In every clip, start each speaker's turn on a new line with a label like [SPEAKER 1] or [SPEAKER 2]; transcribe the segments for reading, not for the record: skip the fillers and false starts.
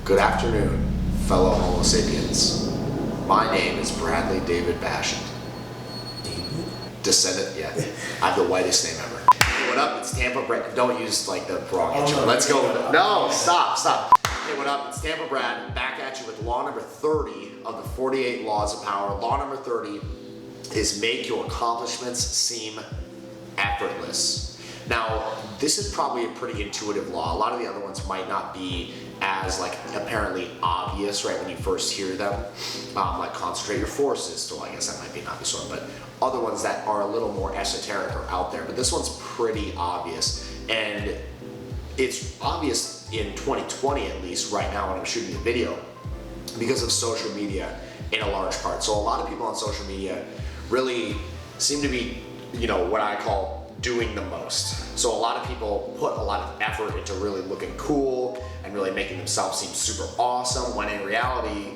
[SPEAKER 1] Good afternoon, fellow Homo sapiens. My name is Bradley David Bashand. Descendant, yeah. I have the whitest name ever. Hey, what up? It's Tampa Brad. Don't use like the wrong intro. Let's go. No, stop. Hey, what up? It's Tampa Brad back at you with law number 30 of the 48 laws of power. Law number 30 is make your accomplishments seem effortless. Now, this is probably a pretty intuitive law. A lot of the other ones might not be as like apparently obvious right when you first hear them, like concentrate your forces. So I guess that might be an obvious one, but other ones that are a little more esoteric are out there. But this one's pretty obvious, and it's obvious in 2020 at least right now when I'm shooting the video because of social media in a large part. So a lot of people on social media really seem to be, what I call doing the most. So a lot of people put a lot of effort into really looking cool and really making themselves seem super awesome, when in reality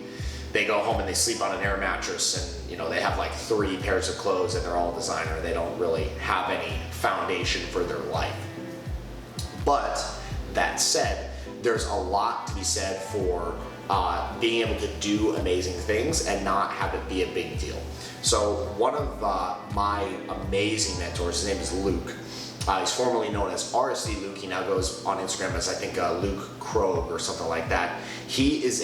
[SPEAKER 1] they go home and they sleep on an air mattress and they have like 3 pairs of clothes and they're all designer. They don't really have any foundation for their life. But that said, there's a lot to be said for being able to do amazing things and not have it be a big deal. So one of my amazing mentors, his name is Luke. He's formerly known as RSD Luke. He now goes on Instagram as I think Luke Krogh or something like that. He's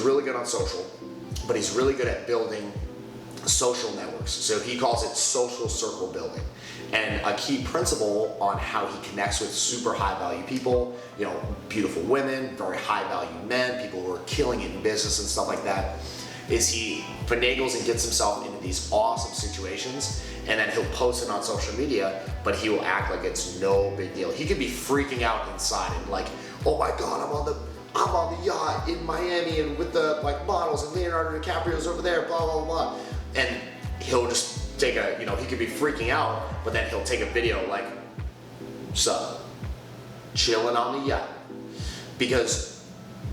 [SPEAKER 1] really good on social, but he's really good at building social networks. So he calls it social circle building. And a key principle on how he connects with super high value people, beautiful women, very high value men, people who are killing it in business and stuff like that, is he finagles and gets himself into these awesome situations, and then he'll post it on social media, but he will act like it's no big deal. He could be freaking out inside and like, oh my God, I'm on the yacht in Miami and with the models and Leonardo DiCaprio's over there, blah, blah, blah. And he'll just take he could be freaking out, but then he'll take a video like, sup, chilling on the yacht. Because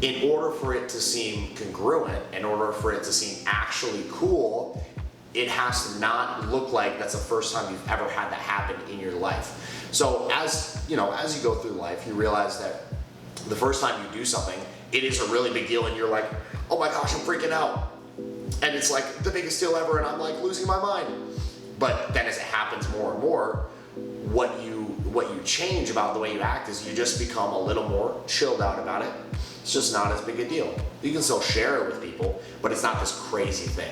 [SPEAKER 1] in order for it to seem congruent, in order for it to seem actually cool, it has to not look like that's the first time you've ever had that happen in your life. So as you go through life, you realize that the first time you do something, it is a really big deal and you're like, oh my gosh, I'm freaking out. And it's like the biggest deal ever and I'm like losing my mind. But then as it happens more and more, what you change about the way you act is you just become a little more chilled out about it. It's just not as big a deal. You can still share it with people, but it's not this crazy thing.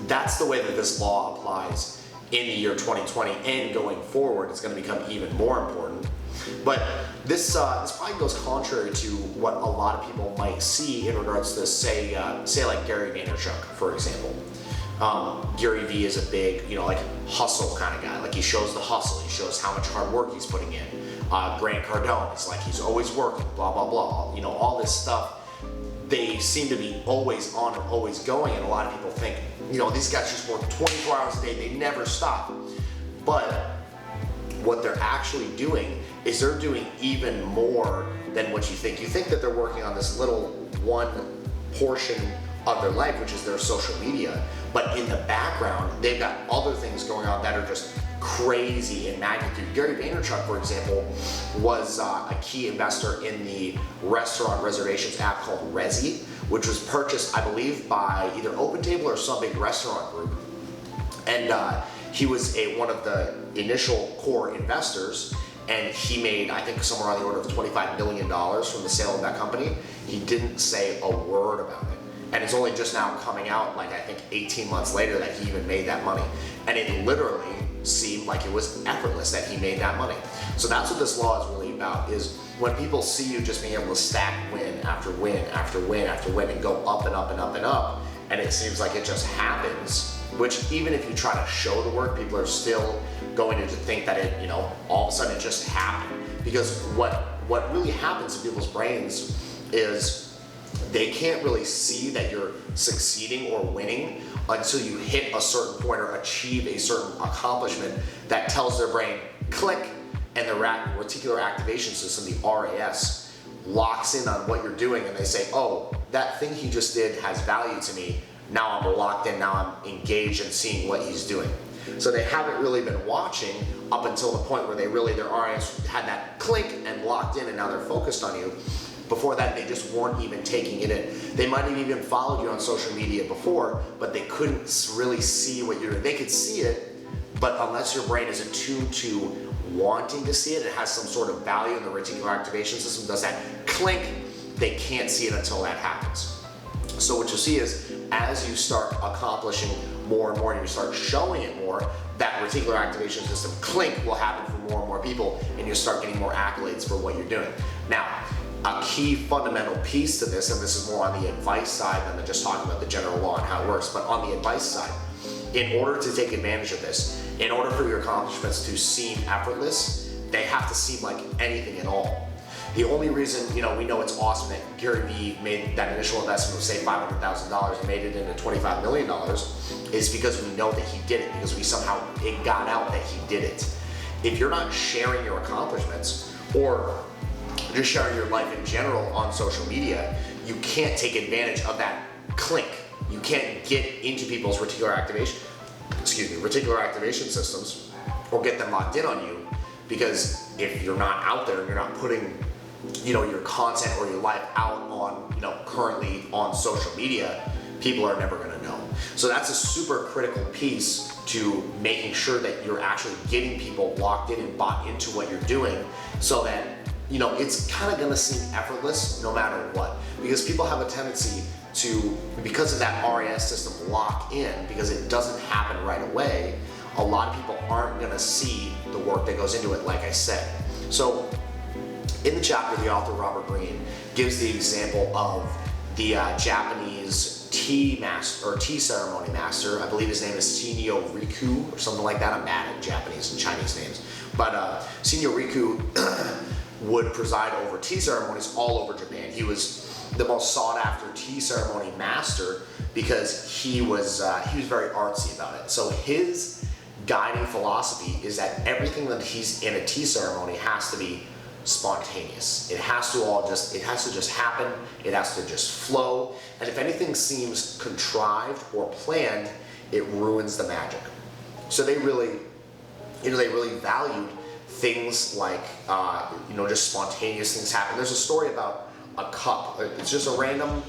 [SPEAKER 1] That's the way that this law applies in the year 2020 and going forward. It's going to become even more important. But this probably goes contrary to what a lot of people might see in regards to say like Gary Vaynerchuk, for example. Gary V is a big, hustle kind of guy. Like he shows the hustle. He shows how much hard work he's putting in. Grant Cardone, it's like he's always working, blah, blah, blah. All this stuff. They seem to be always on or always going, and a lot of people think, these guys just work 24 hours a day. They never stop. But what they're actually doing is they're doing even more than what you think. You think that they're working on this little one portion of their life, which is their social media, but in the background, they've got other things going on that are just crazy in magnitude. Gary Vaynerchuk, for example, was a key investor in the restaurant reservations app called Resy, which was purchased, I believe, by either OpenTable or some big restaurant group. And he was one of the initial core investors, and he made, I think, somewhere on the order of $25 million from the sale of that company. He didn't say a word about it. And it's only just now coming out, I think 18 months later, that he even made that money. And it literally seemed like it was effortless that he made that money. So that's what this law is really about, is when people see you just being able to stack win after win after win after win and go up and up and up and up, and it seems like it just happens, which even if you try to show the work, people are still going to think that it, all of a sudden it just happened. Because what really happens in people's brains is they can't really see that you're succeeding or winning until you hit a certain point or achieve a certain accomplishment that tells their brain, click, and the reticular activation system, the RAS, locks in on what you're doing, and they say, oh, that thing he just did has value to me. Now I'm locked in, now I'm engaged in seeing what he's doing. So they haven't really been watching up until the point where their RAS had that clink and locked in, and now they're focused on you. Before that, they just weren't even taking it in. They might have even followed you on social media before, but they couldn't really see what you're doing. They could see it, but unless your brain is attuned to wanting to see it, it has some sort of value, and the reticular activation system does that clink, they can't see it until that happens. So what you'll see is, as you start accomplishing more and more and you start showing it more, that reticular activation system clink will happen for more and more people, and you'll start getting more accolades for what you're doing. Now, a key fundamental piece to this, and this is more on the advice side than just talking about the general law and how it works, but on the advice side, in order to take advantage of this, in order for your accomplishments to seem effortless, they have to seem like anything at all. The only reason, we know it's awesome that Gary Vee made that initial investment of, say, $500,000 and made it into $25 million is because we know that he did it, because it got out that he did it. If you're not sharing your accomplishments, or just sharing your life in general on social media, you can't take advantage of that clink. You can't get into people's reticular activation systems, or get them locked in on you, because if you're not out there and you're not putting your content or your life out on currently on social media, people are never going to know. So that's a super critical piece to making sure that you're actually getting people locked in and bought into what you're doing, so that it's kind of going to seem effortless no matter what, because people have a tendency to, because of that RAS system, lock in, because it doesn't happen right away. A lot of people aren't going to see the work that goes into it, like I said. So in the chapter, the author Robert Greene gives the example of the Japanese tea ceremony master. I believe his name is Shinyo Riku or something like that. I'm bad at Japanese and Chinese names, but Shinyo Riku would preside over tea ceremonies all over Japan. He was the most sought after tea ceremony master because he was very artsy about it. So his guiding philosophy is that everything that he's in a tea ceremony has to be spontaneous. It has to just happen. It has to just flow. And if anything seems contrived or planned, it ruins the magic. So they really valued things like, just spontaneous things happen. There's a story about a cup. It's just a random,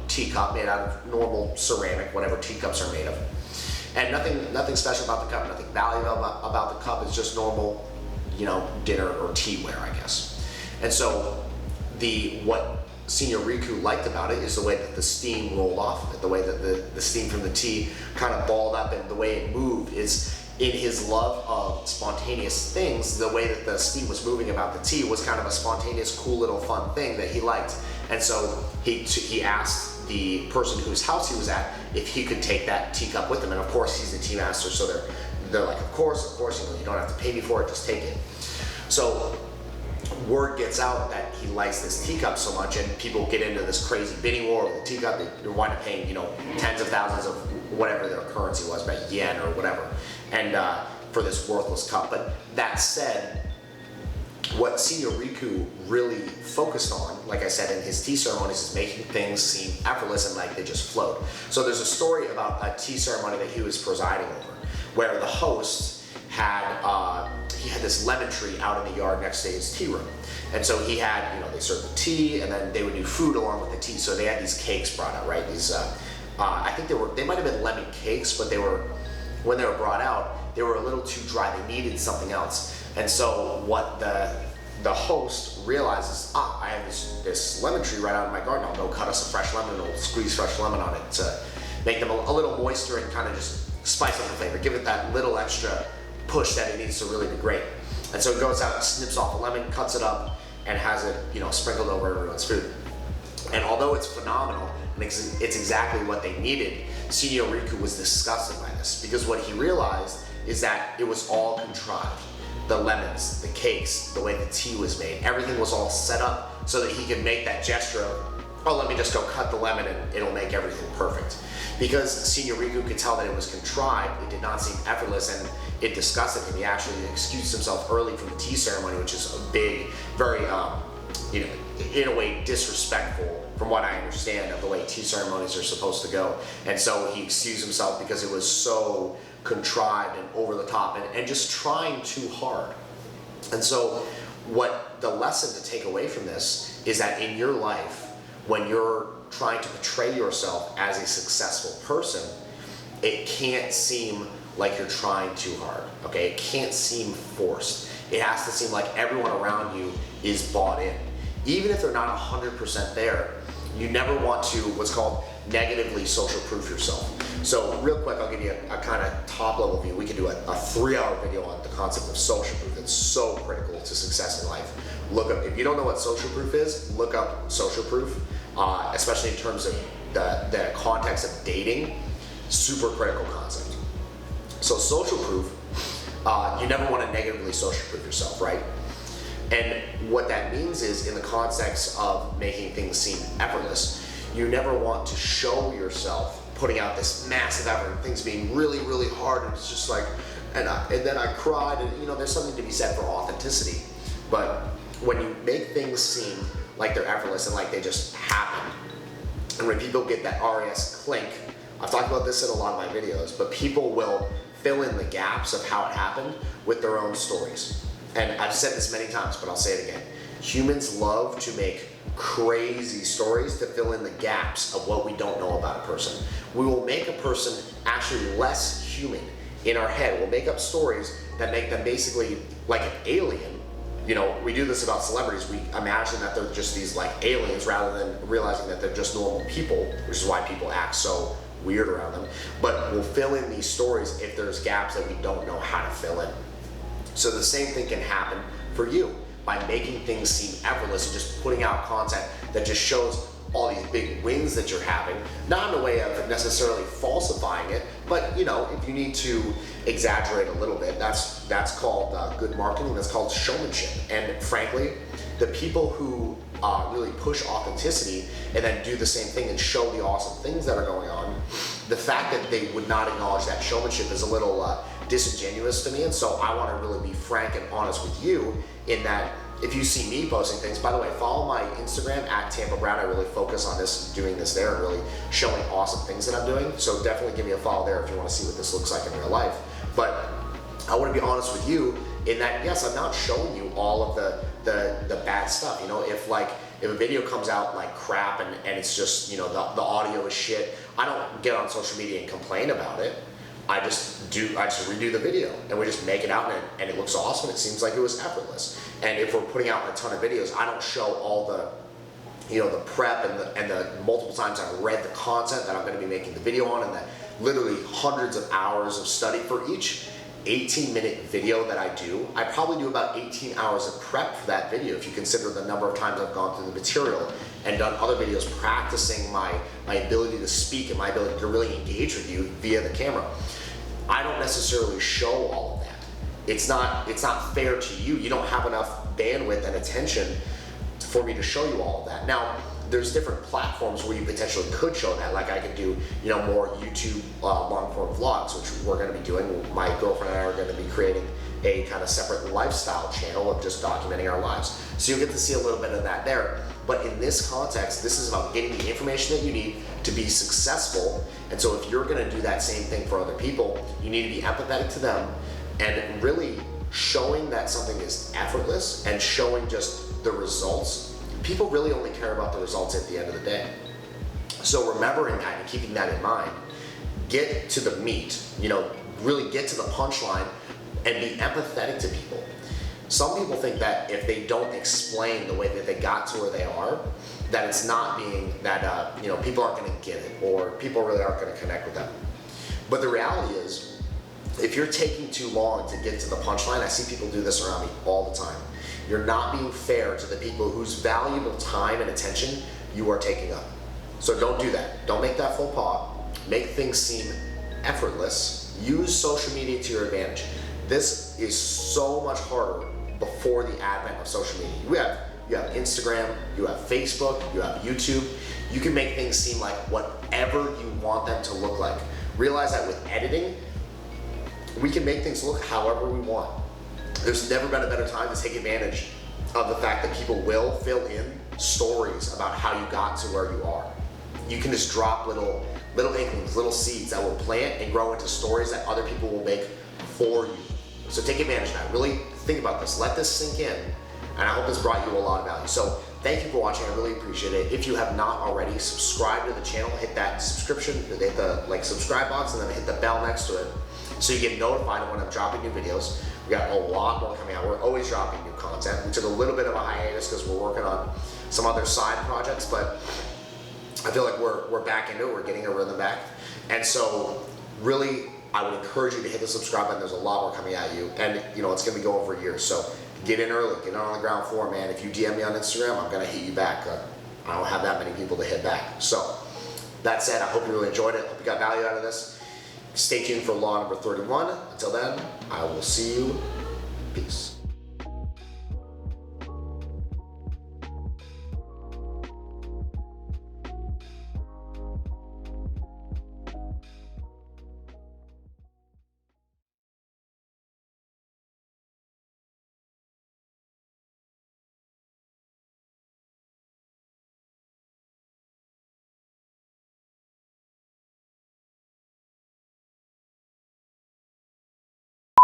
[SPEAKER 1] teacup made out of normal ceramic, whatever teacups are made of. And nothing special about the cup, nothing valuable about the cup. It's just normal, dinner or teaware, I guess. And so what Senior Riku liked about it is the way that the steam rolled off, the way that the steam from the tea kind of balled up, and the way it moved is, in his love of spontaneous things, the way that the steam was moving about the tea was kind of a spontaneous, cool little fun thing that he liked. And so he asked the person whose house he was at if he could take that teacup with him. And of course, he's the tea master, so they're like, of course, you don't have to pay me for it, just take it. So word gets out that he likes this teacup so much, and people get into this crazy bidding war with the teacup. They wind up paying, tens of thousands of whatever their currency was, about yen or whatever, and for this worthless cup. But that said, what Senior Riku really focused on, like I said, in his tea ceremonies, is making things seem effortless and like they just float. So there's a story about a tea ceremony that he was presiding over, where the host had this lemon tree out in the yard next to his tea room. And so he had, they served the tea, and then they would do food along with the tea. So they had these cakes brought out, right? These, I think they might have been lemon cakes, but when they were brought out, they were a little too dry. They needed something else. And so what the host realizes, I have this lemon tree right out in my garden. I'll go cut us a fresh lemon, and we'll squeeze fresh lemon on it to make them a little moister and kind of just spice up the flavor, give it that little extra push that it needs to really be great. And so he goes out, snips off a lemon, cuts it up, and has it, sprinkled over everyone's food. And although it's phenomenal, and it's exactly what they needed, Shinyo Riku was disgusted by this, because what he realized is that it was all contrived. The lemons, the cakes, the way the tea was made, everything was all set up so that he could make that gesture of, oh, let me just go cut the lemon and it'll make everything perfect. Because Senior Riku could tell that it was contrived, it did not seem effortless, and it disgusted him. He actually excused himself early from the tea ceremony, which is a big, very, in a way, disrespectful, from what I understand, of the way tea ceremonies are supposed to go. And so he excused himself because it was so contrived and over the top and just trying too hard. And so what the lesson to take away from this is that in your life, when you're trying to portray yourself as a successful person, it can't seem like you're trying too hard, okay? It can't seem forced. It has to seem like everyone around you is bought in. Even if they're not 100% there, you never want to, what's called, negatively social proof yourself. So real quick, I'll give you a kind of top level view. We could do a 3-hour video on the concept of social proof. It's so critical to success in life. Look up, if you don't know what social proof is, look up social proof, especially in terms of the context of dating. Super critical concept. So social proof, you never want to negatively social proof yourself, right? And what that means is, in the context of making things seem effortless, you never want to show yourself putting out this massive effort and things being really, really hard, and it's just like, and then I cried, and you know, there's something to be said for authenticity. But when you make things seem like they're effortless and like they just happen, and when people get that RAS clink, I've talked about this in a lot of my videos, but people will fill in the gaps of how it happened with their own stories. And I've said this many times, but I'll say it again. Humans love to make crazy stories to fill in the gaps of what we don't know about a person. We will make a person actually less human in our head. We'll make up stories that make them basically like an alien. You know, we do this about celebrities. We imagine that they're just these like aliens rather than realizing that they're just normal people, which is why people act so weird around them. But we'll fill in these stories if there's gaps that we don't know how to fill in. So the same thing can happen for you by making things seem effortless and just putting out content that just shows all these big wins that you're having, not in a way of necessarily falsifying it, but you know, if you need to exaggerate a little bit, that's called good marketing. That's called showmanship. And frankly, the people who really push authenticity and then do the same thing and show the awesome things that are going on, the fact that they would not acknowledge that showmanship is a little disingenuous to me. And so I want to really be frank and honest with you in that if you see me posting things, by the way, follow my Instagram at Tampa Brown. I really focus on this, doing this there, and really showing awesome things that I'm doing. So definitely give me a follow there if you want to see what this looks like in real life. But I want to be honest with you in that, yes, I'm not showing you all of the bad stuff. You know, if a video comes out like crap and it's just, you know, the audio is shit, I don't get on social media and complain about it. I just redo the video and we just make it out and it looks awesome. It seems like it was effortless. And if we're putting out a ton of videos, I don't show all the, you know, the prep and the multiple times I've read the content that I'm going to be making the video on, and the literally hundreds of hours of study for each 18-minute video that I do. I probably do about 18 hours of prep for that video if you consider the number of times I've gone through the material and done other videos practicing my ability to speak and my ability to really engage with you via the camera. I don't necessarily show all of that. It's not fair to you. You don't have enough bandwidth and attention for me to show you all of that. Now, there's different platforms where you potentially could show that. Like I could do, you know, more YouTube long form vlogs, which we're going to be doing. My girlfriend and I are going to be creating a kind of separate lifestyle channel of just documenting our lives. So you'll get to see a little bit of that there. But in this context, this is about getting the information that you need to be successful. And so if you're going to do that same thing for other people, you need to be empathetic to them and really showing that something is effortless and showing just the results. People really only care about the results at the end of the day. So remembering that and keeping that in mind, get to the meat, you know, really get to the punchline and be empathetic to people. Some people think that if they don't explain the way that they got to where they are, that it's not being that, you know, people aren't going to get it or people really aren't going to connect with them. But the reality is, if you're taking too long to get to the punchline, I see people do this around me all the time. You're not being fair to the people whose valuable time and attention you are taking up. So don't do that. Don't make that faux pas. Make things seem effortless. Use social media to your advantage. This is so much harder before the advent of social media. You have Instagram, you have Facebook, you have YouTube. You can make things seem like whatever you want them to look like. Realize that with editing, we can make things look however we want. There's never been a better time to take advantage of the fact that people will fill in stories about how you got to where you are. You can just drop little inklings, little seeds that will plant and grow into stories that other people will make for you. So take advantage of that. Really think about this. Let this sink in. and I hope this brought you a lot of value. So thank you for watching, I really appreciate it. If you have not already, subscribe to the channel, hit that subscription, hit the subscribe box, and then hit the bell next to it so you get notified when I'm dropping new videos. We got a lot more coming out. We're always dropping new content. We took a little bit of a hiatus because we're working on some other side projects, but I feel like we're back into it. We're getting a rhythm back. And so really, I would encourage you to hit the subscribe button. There's a lot more coming at you. And it's gonna be going for years. So get in early, get in on the ground floor, man. If you DM me on Instagram, I'm gonna hit you back. I don't have that many people to hit back. So that said, I hope you really enjoyed it. Hope you got value out of this. Stay tuned for law number 31. Until then, I will see you. Peace.